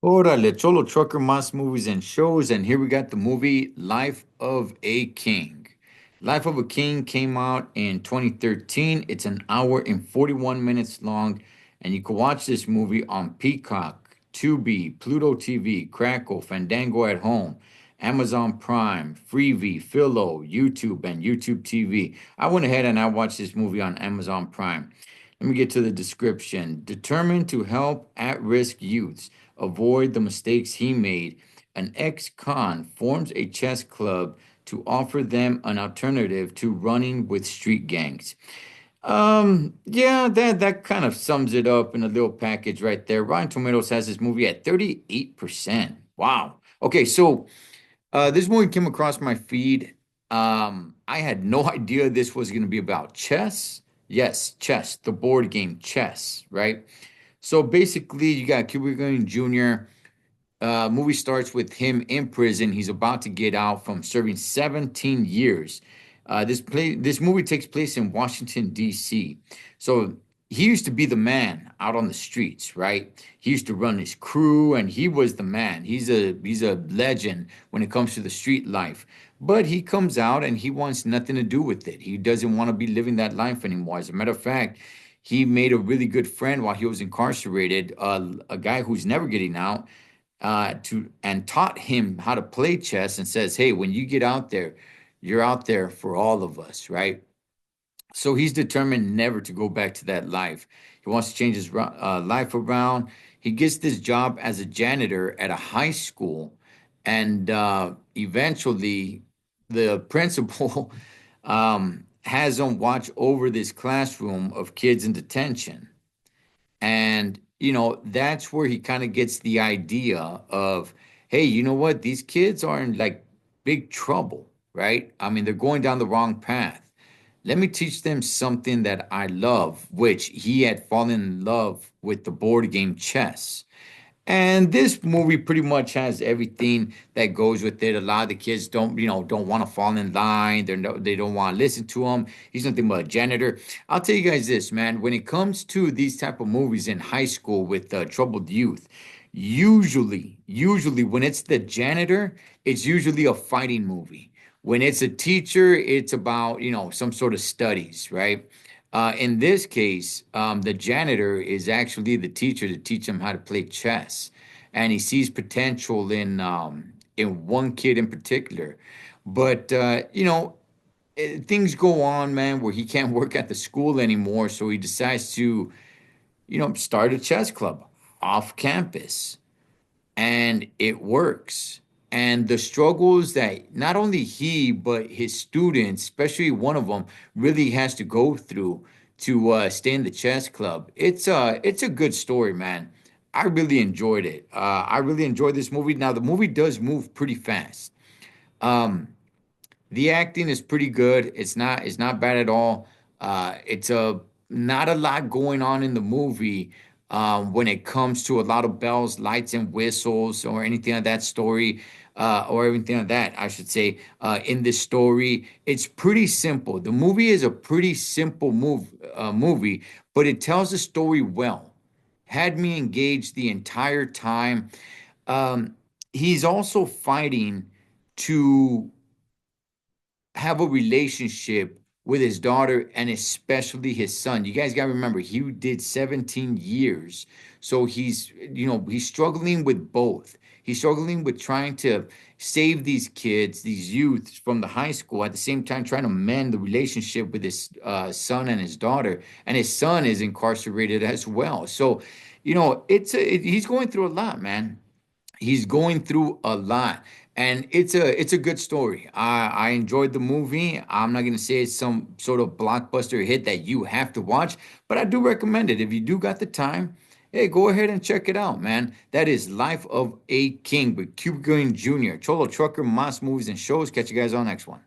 Órale, Cholo Trucker Mas movies and shows, and here we got the movie Life of a King. Life of a King came out in 2013. It's an hour and 41 minutes long, and you can watch this movie on Peacock, Tubi, Pluto TV, Crackle, Fandango at Home, Amazon Prime, Freevee, Philo, YouTube, and YouTube TV. I went ahead and I watched this movie on Amazon Prime. Let me get to the description. Determined to help at risk youths avoid the mistakes he made, an ex con forms a chess club to offer them an alternative to running with street gangs. Yeah, that kind of sums it up in a little package right there. Rotten Tomatoes has this movie at 38%. Wow. Okay, so this movie came across my feed. I had no idea this was going to be about chess. Yes, chess, the board game chess, right? So basically, you got Cuba Gooding Jr. Movie starts with him in prison. He's about to get out from serving 17 years. This movie takes place in Washington, D.C. So he used to be the man out on the streets, right? He used to run his crew, and he was the man. He's a legend when it comes to the street life. But he comes out and he wants nothing to do with it. He doesn't want to be living that life anymore. As a matter of fact, he made a really good friend while he was incarcerated, a guy who's never getting out to and taught him how to play chess and says, "Hey, when you get out there, you're out there for all of us, right?" So he's determined never to go back to that life. He wants to change his life around. He gets this job as a janitor at a high school, and eventually, the principal has him watch over this classroom of kids in detention. And, that's where he kind of gets the idea of, hey, you know what? These kids are in like big trouble, right? I mean, they're going down the wrong path. Let me teach them something that I love, which he had fallen in love with the board game chess. And this movie pretty much has everything that goes with it. A lot of the kids don't want to fall in line. They don't want to listen to him. He's nothing but a janitor. I'll tell you guys this, man. When it comes to these type of movies in high school with troubled youth, usually when it's the janitor, it's usually a fighting movie. When it's a teacher, it's about, some sort of studies, right? In this case, the janitor is actually the teacher to teach him how to play chess, and he sees potential in one kid in particular. But things go on, man, where he can't work at the school anymore, so he decides to, start a chess club off campus, and it works. And the struggles that not only he, but his students, especially one of them, really has to go through to stay in the chess club. It's a good story, man. I really enjoyed it. I really enjoyed this movie. Now the movie does move pretty fast. Um, the acting is pretty good. It's not bad at all. It's a not a lot going on in the movie when it comes to a lot of bells, lights, and whistles or anything of that story, or everything of that, I should say. In this story, it's pretty simple. The movie is a pretty simple movie, but it tells the story well. Had me engaged the entire time. Um, he's also fighting to have a relationship with his daughter and especially his son. You guys got to remember, he did 17 years. So he's struggling with both. He's struggling with trying to save these kids, these youths from the high school, at the same time trying to mend the relationship with his son and his daughter. And his son is incarcerated as well. So, he's going through a lot, man. He's going through a lot, and it's a good story. I enjoyed the movie. I'm not gonna say it's some sort of blockbuster hit that you have to watch, but I do recommend it if you do got the time. Hey, go ahead and check it out, man. That is Life of a King with Cuba Gooding Jr. Cholo Trucker, Moss Movies and Shows. Catch you guys on next one.